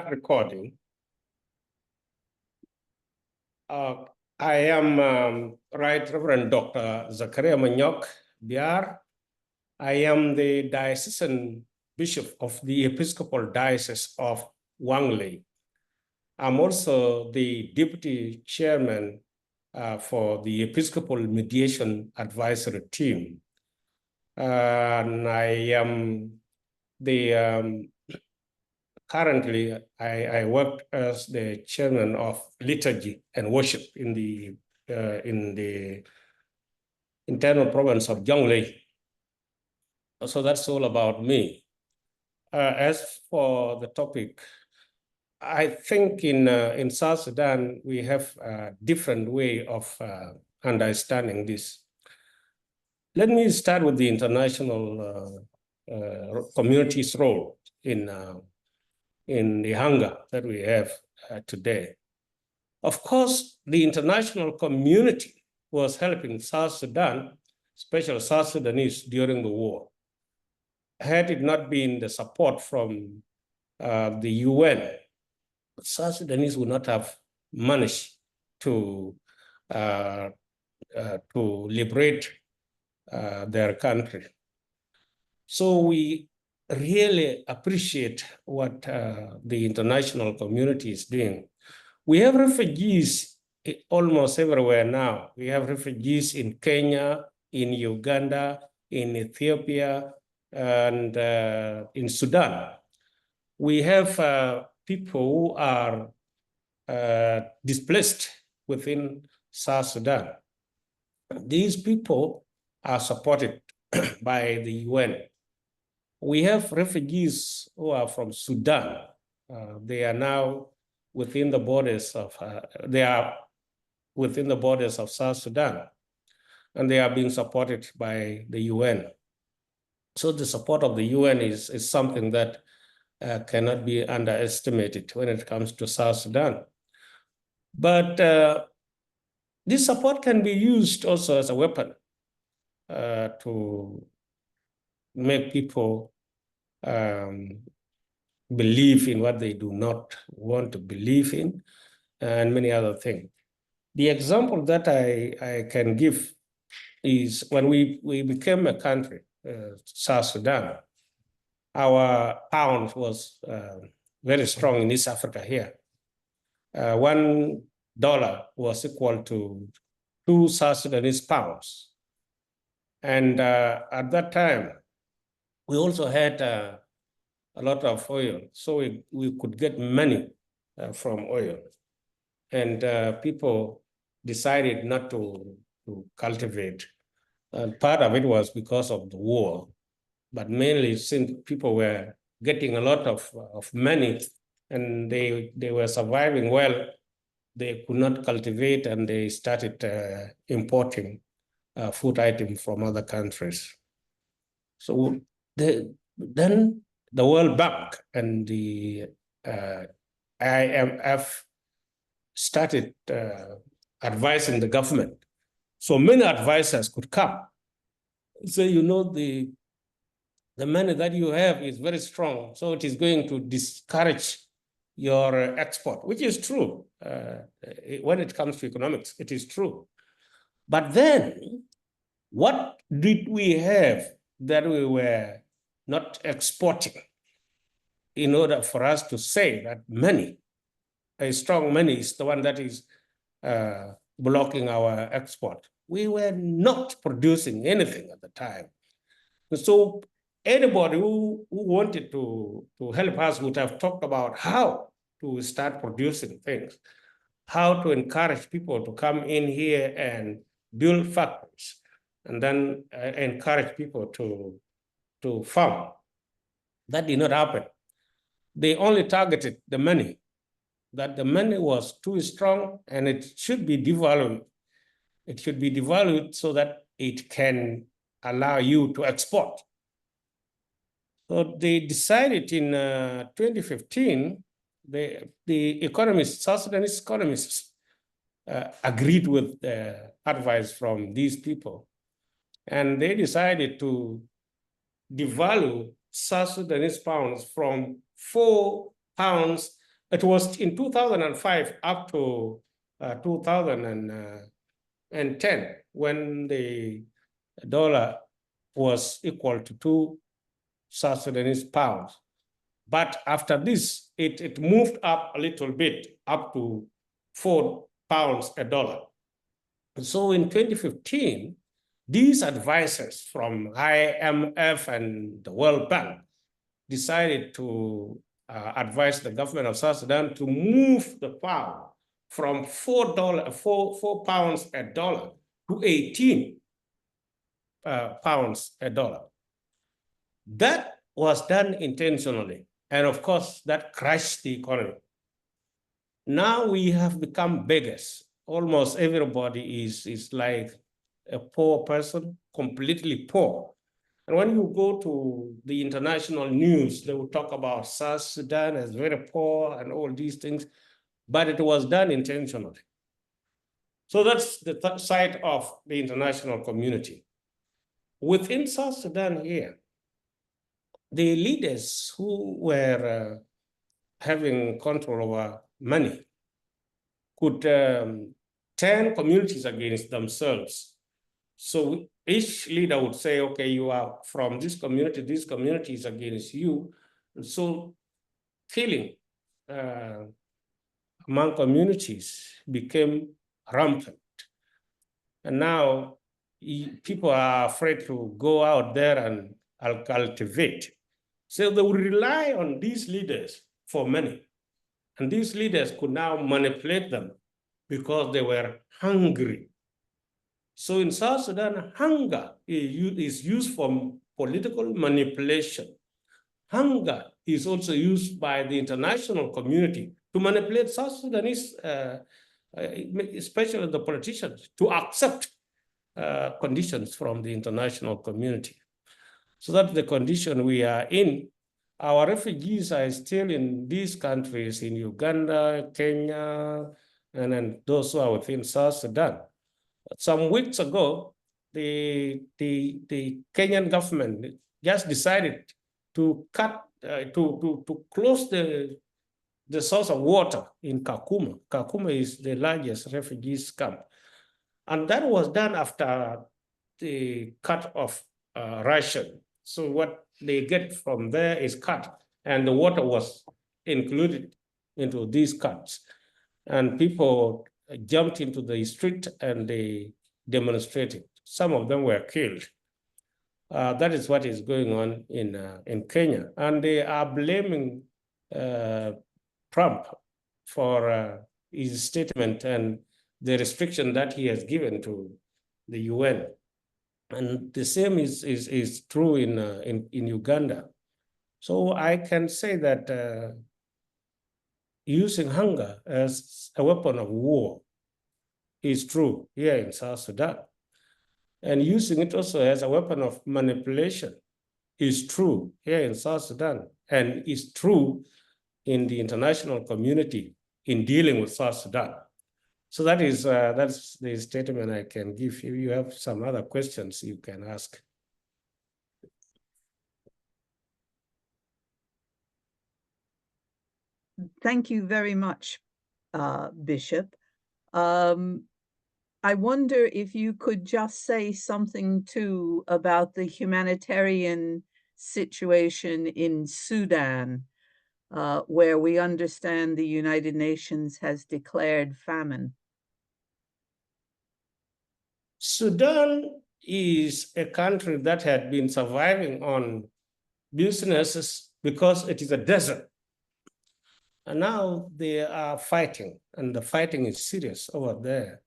recording. I am Right Reverend Dr. Zechariah Manyok Biar. I am the Diocesan Bishop of the Episcopal Diocese of Wanglei. I'm also the Deputy Chairman for the Episcopal Mediation Advisory Team. And I am the currently, I work as the chairman of liturgy and worship in the internal province of Wanglei. So that's all about me. As for the topic, I think in South Sudan we have a different way of understanding this. Let me start with the international community's role in the hunger that we have today. Of course, the international community was helping South Sudan, especially South Sudanese, during the war. Had it not been the support from the UN, South Sudanese would not have managed to liberate their country. So we really appreciate what the international community is doing. We have refugees almost everywhere now. We have refugees in Kenya, in Uganda, in Ethiopia, and in Sudan. We have people who are displaced within South Sudan. These people are supported by the UN. We have refugees who are from Sudan. They are now within the borders of South Sudan, and they are being supported by the UN. So the support of the UN is something that cannot be underestimated when it comes to South Sudan. But this support can be used also as a weapon to make people believe in what they do not want to believe in, and many other things. The example that I can give is when we became a country, South Sudan, our pound was very strong in East Africa here. $1 was equal to 2 South Sudanese pounds. And at that time, we also had a lot of oil, so we could get money from oil. And people decided not to cultivate. And part of it was because of the war, but mainly since people were getting a lot of money and they were surviving well, they could not cultivate, and they started importing food items from other countries. So then the World Bank and the IMF started advising the government. So many advisors could come. So, you know, the money that you have is very strong, so it is going to discourage your export, which is true. When it comes to economics, it is true. But then, what did we have that we were not exporting in order for us to say that money, a strong money, is the one that is blocking our export? We were not producing anything at the time. So anybody who wanted to help us would have talked about how to start producing things, how to encourage people to come in here and build factories, and then encourage people to farm. That did not happen. They only targeted the money, that the money was too strong and it should be devalued. It should be devalued so that it can allow you to export. So they decided in 2015, the economists, South Sudanese economists, agreed with the advice from these people. And they decided to devalue South Sudanese pounds from 4 pounds It was in 2005 up to 2010 when the dollar was equal to 2 South Sudanese pounds. But after this, it moved up a little bit, up to 4 pounds a dollar. So in 2015, these advisors from IMF and the World Bank decided to advise the government of South Sudan to move the pound from $4 pounds a dollar to 18 pounds a dollar. That was done intentionally. And of course, that crashed the economy. Now we have become beggars. Almost everybody is like a poor person, completely poor. And when you go to the international news, they will talk about South Sudan as very poor and all these things, but it was done intentionally. So that's the side of the international community. Within South Sudan here, the leaders who were having control over money could turn communities against themselves. So each leader would say, okay, you are from this community is against you. And so killing among communities became rampant. And now people are afraid to go out there and cultivate. So they would rely on these leaders for money. And these leaders could now manipulate them because they were hungry. So in South Sudan, hunger is used for political manipulation. Hunger is also used by the international community to manipulate South Sudanese, especially the politicians, to accept conditions from the international community. So that's the condition we are in. Our refugees are still in these countries, in Uganda, Kenya, and then those who are within South Sudan. Some weeks ago, the Kenyan government just decided to close the source of water in Kakuma. Kakuma is the largest refugees camp. And that was done after the cut of ration. So what they get from there is cut, and the water was included into these cuts. And people jumped into the street and they demonstrated. Some of them were killed. That is what is going on in Kenya. And they are blaming Trump for his statement and the restriction that he has given to the UN. And the same is true in Uganda. So I can say that using hunger as a weapon of war is true here in South Sudan. And using it also as a weapon of manipulation is true here in South Sudan, and is true in the international community in dealing with South Sudan. So that's the statement I can give. If you have some other questions, you can ask. Thank you very much, Bishop. I wonder if you could just say something too about the humanitarian situation in Sudan, where we understand the United Nations has declared famine. Sudan is a country that had been surviving on businesses because it is a desert. And now they are fighting, and the fighting is serious over there.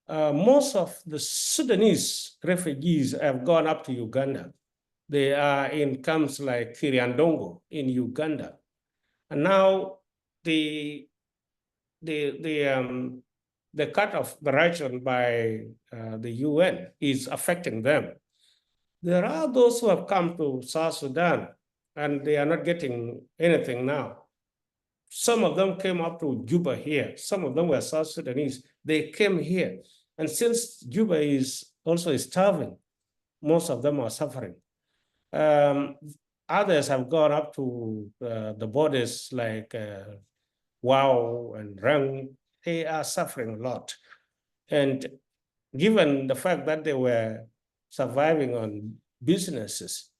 Most of the Sudanese refugees have gone up to Uganda. They are in camps like Kiriandongo in Uganda. And now the cut of the ration by the UN is affecting them. There are those who have come to South Sudan and they are not getting anything now. Some of them came up to Juba here. Some of them were South Sudanese. They came here. And since Juba is also starving, most of them are suffering. Others have gone up to the borders like Wow and Rang, they are suffering a lot. And given the fact that they were surviving on businesses,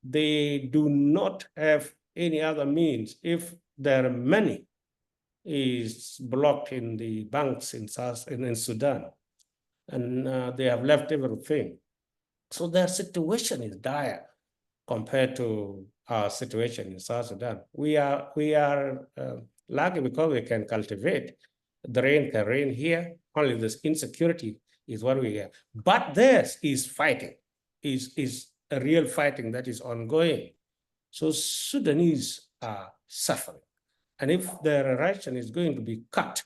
they do not have any other means. If their money is blocked in the banks in Sudan, and they have left everything. So their situation is dire compared to our situation in South Sudan. We are lucky because we can cultivate. The rain can rain here. Only this insecurity is what we have. But theirs is fighting, is a real fighting that is ongoing. So Sudanese are suffering. And if their ration is going to be cut,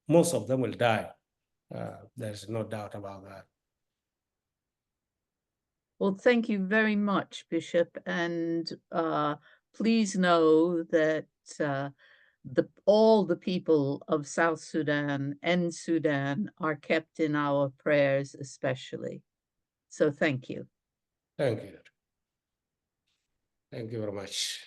most of them will die. There's no doubt about that. Well, thank you very much, Bishop. And please know that all the people of South Sudan and Sudan are kept in our prayers especially. So thank you. Thank you. Thank you very much.